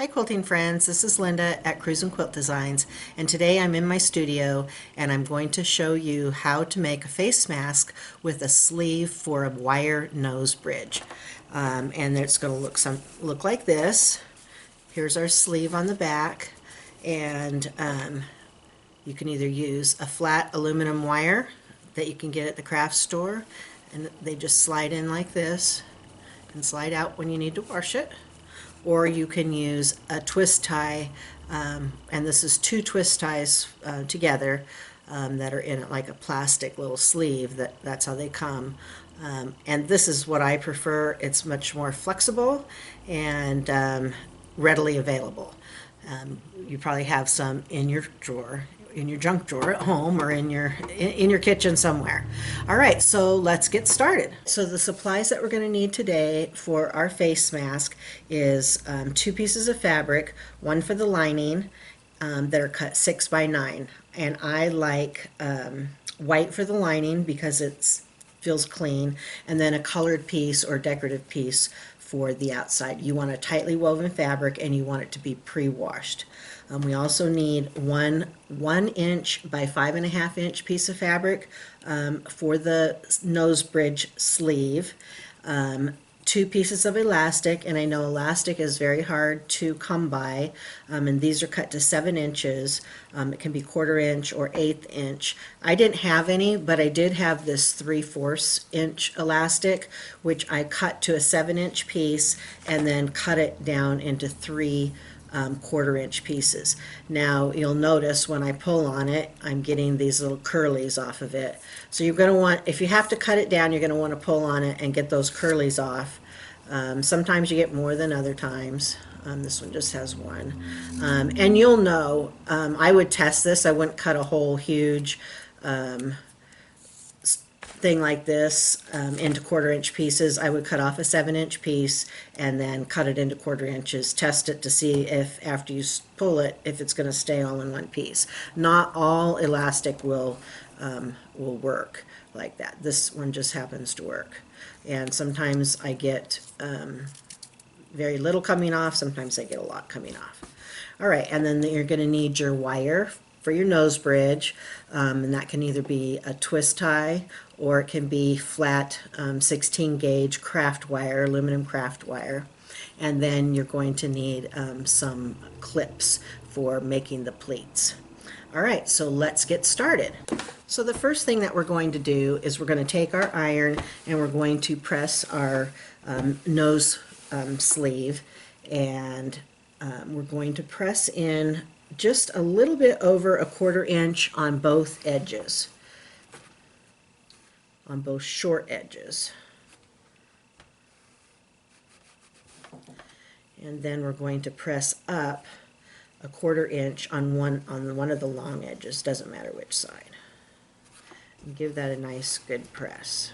Hi quilting friends, this is Linda at Cruise and Quilt Designs, and today I'm in my studio and I'm going to show you how to make a face mask with a sleeve for a wire nose bridge. And it's going to look like this. Here's our sleeve on the back, and you can either use a flat aluminum wire that you can get at the craft store, and they just slide in like this and slide out when you need to wash it. Or you can use a twist tie, and this is two twist ties together that are in like a plastic little sleeve. That's how they come. And this is what I prefer. It's much more flexible and readily available. You probably have some in your drawer, in your junk drawer at home, or in your kitchen somewhere. All right, so let's get started. So the supplies that we're going to need today for our face mask is 2 pieces of fabric, one for the lining, that are cut 6 by 9, and I like white for the lining because it feels clean, and then a colored piece or decorative piece for the outside. You want a tightly woven fabric and you want it to be pre-washed. We also need one 1-inch by 5.5-inch piece of fabric for the nose bridge sleeve. 2 pieces of elastic, and I know elastic is very hard to come by, and these are cut to 7 inches. It can be 1/4 inch or 1/8 inch. I didn't have any, but I did have this 3/4 inch elastic, which I cut to a 7-inch piece and then cut it down into 3 1/4 inch pieces. Now you'll notice when I pull on it, I'm getting these little curlies off of it. So you're going to want, if you have to cut it down, you're going to want to pull on it and get those curlies off. Sometimes you get more than other times. This one just has one. And you'll know, I would test this. I wouldn't cut a whole huge thing like this into 1/4 inch pieces. I would cut off a 7-inch piece and then cut it into 1/4 inches, test it to see if after you pull it, if it's going to stay all in one piece. Not all elastic will work like that. This one just happens to work, and sometimes I get very little coming off, sometimes I get a lot coming off. All right, and then you're going to need your wire for your nose bridge, and that can either be a twist tie or it can be flat 16 gauge craft wire, aluminum craft wire. And then you're going to need some clips for making the pleats. All right, so let's get started. So the first thing that we're going to do is we're going to take our iron and we're going to press our nose sleeve, and we're going to press in just a little bit over a 1/4 inch on both edges, on both short edges. And then we're going to press up a 1/4 inch on one of the long edges, doesn't matter which side. And give that a nice good press.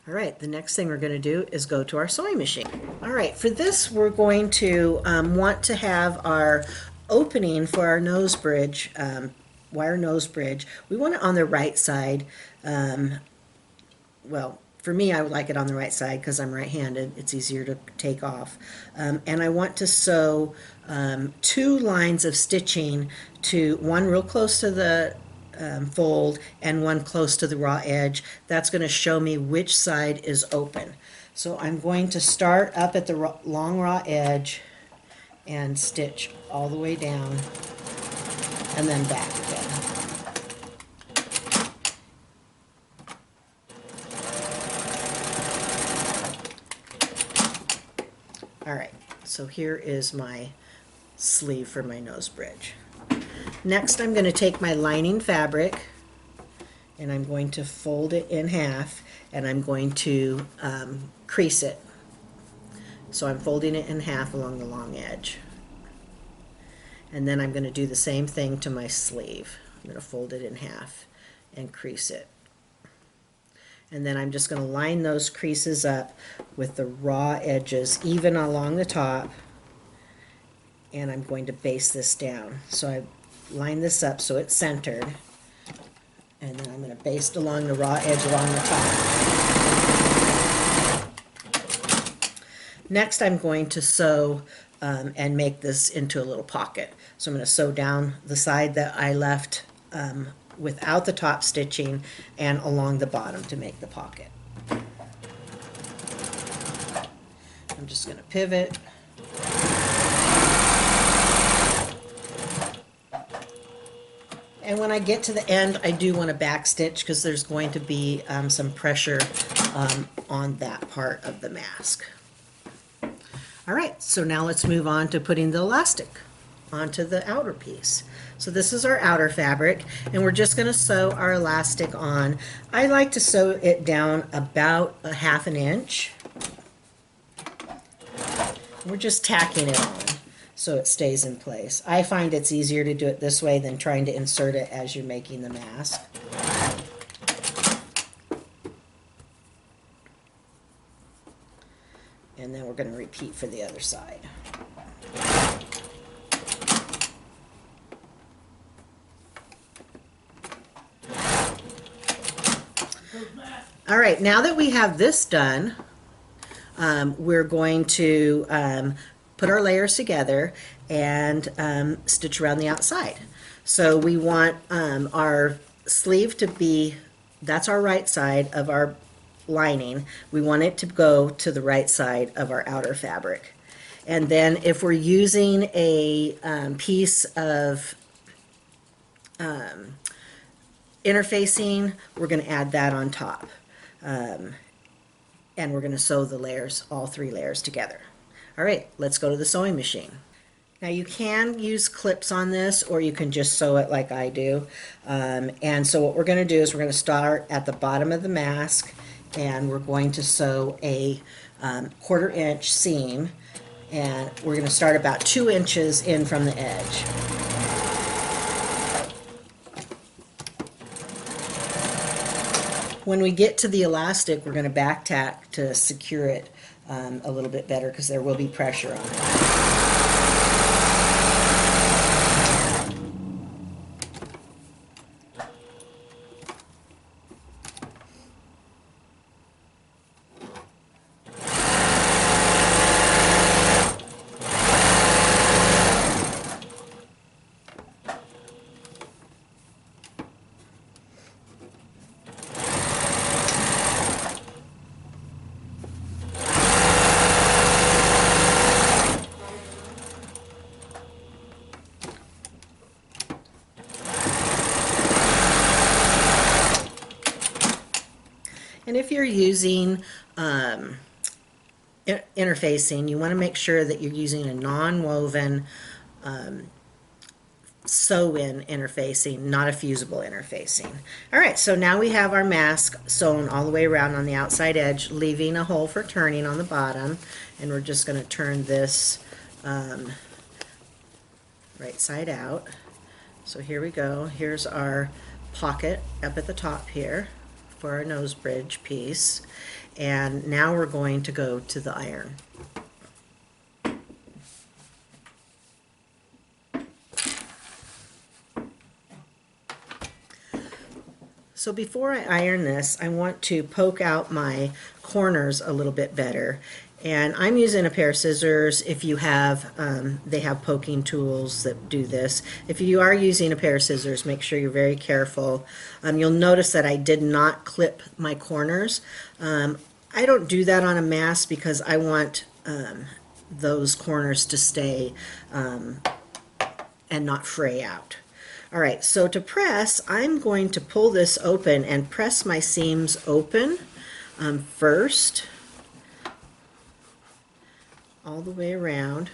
All right, the next thing we're going to do is go to our sewing machine. All right, for this we're going to want to have our opening for our nose bridge, wire nose bridge. We want it on the right side. Well, for me, I would like it on the right side because I'm right-handed. It's easier to take off. And I want to sew 2 lines of stitching, to one real close to the fold and one close to the raw edge. That's going to show me which side is open. So I'm going to start up at the long raw edge and stitch all the way down and then back again. All right, so here is my sleeve for my nose bridge. Next, I'm going to take my lining fabric and I'm going to fold it in half, and I'm going to crease it. So I'm folding it in half along the long edge. And then I'm going to do the same thing to my sleeve. I'm going to fold it in half and crease it. And then I'm just going to line those creases up with the raw edges even along the top, and I'm going to base this down. So I line this up so it's centered, and then I'm going to baste along the raw edge along the top. Next, I'm going to sew and make this into a little pocket. So I'm going to sew down the side that I left without the top stitching and along the bottom to make the pocket. I'm just going to pivot. And when I get to the end, I do want to back stitch because there's going to be some pressure on that part of the mask. All right, so now let's move on to putting the elastic onto the outer piece. So this is our outer fabric, and we're just going to sew our elastic on. I like to sew it down about a ½ inch. We're just tacking it on so it stays in place. I find it's easier to do it this way than trying to insert it as you're making the mask. And then we're going to repeat for the other side. All right, now that we have this done, we're going to put our layers together and stitch around the outside. So we want our sleeve to be, that's our right side of our lining. We want it to go to the right side of our outer fabric. And then if we're using a piece of interfacing, we're going to add that on top. And we're going to sew the layers, all 3 layers together. All right, let's go to the sewing machine. Now you can use clips on this, or you can just sew it like I do. And so what we're going to do is we're going to start at the bottom of the mask, and we're going to sew a 1/4 inch seam, and we're going to start about 2 inches in from the edge. When we get to the elastic, we're going to back tack to secure it a little bit better because there will be pressure on it. And if you're using interfacing, you want to make sure that you're using a non-woven sew-in interfacing, not a fusible interfacing. All right, so now we have our mask sewn all the way around on the outside edge, leaving a hole for turning on the bottom. And we're just going to turn this right side out. So here we go. Here's our pocket up at the top here for our nose bridge piece, and now we're going to go to the iron. So before I iron this, I want to poke out my corners a little bit better, and I'm using a pair of scissors. If you have, they have poking tools that do this. If you are using a pair of scissors, make sure you're very careful. You'll notice that I did not clip my corners. I don't do that on a mask because I want those corners to stay and not fray out. All right, so to press, I'm going to pull this open and press my seams open first, all the way around.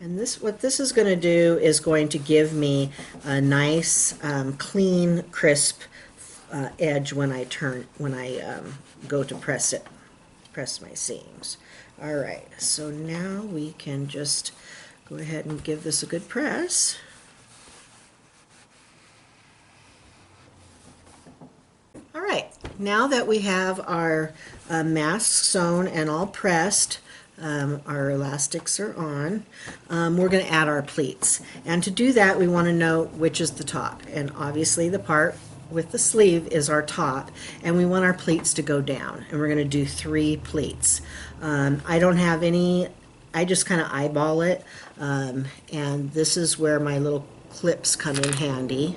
And this, what this is going to do is going to give me a nice, clean, crisp edge when I go to press my seams. All right, so now we can just go ahead and give this a good press. All right, now that we have our mask sewn and all pressed, our elastics are on, we're going to add our pleats. And to do that, we want to know which is the top. And obviously the part with the sleeve is our top, and we want our pleats to go down, and we're going to do 3 pleats. I don't have any, I just kind of eyeball it, and this is where my little clips come in handy.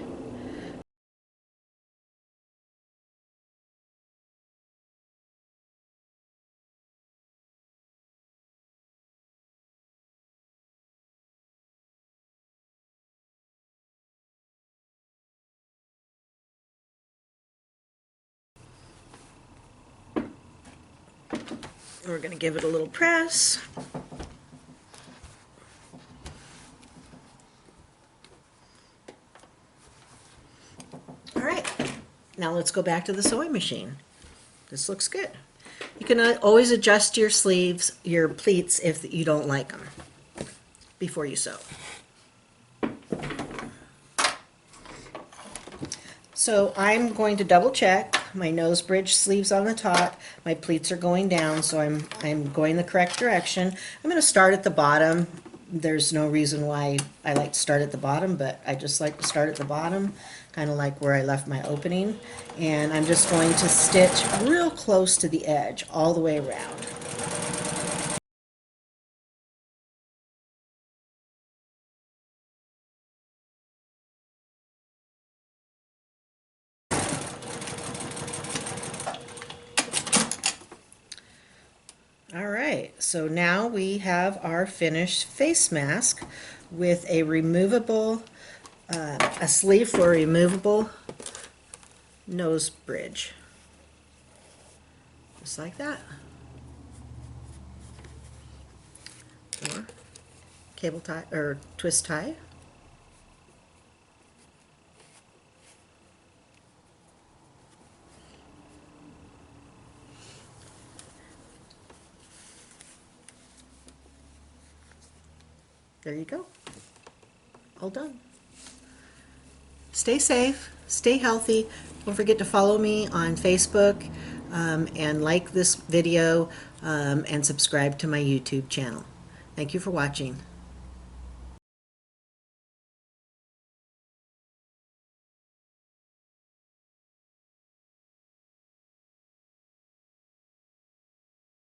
We're going to give it a little press. All right, now let's go back to the sewing machine. This looks good. You can always adjust your sleeves, your pleats, if you don't like them before you sew. So I'm going to double check my nose bridge sleeves on the top. My pleats are going down, so I'm going the correct direction. I'm going to start at the bottom. There's no reason why I like to start at the bottom, but I just like to start at the bottom, kind of like where I left my opening. And I'm just going to stitch real close to the edge all the way around. All right, so now we have our finished face mask with a removable, a sleeve for a removable nose bridge. Just like that. Or cable tie or twist tie. There you go. All done. Stay safe, stay healthy. Don't forget to follow me on Facebook and like this video and subscribe to my YouTube channel. Thank you for watching.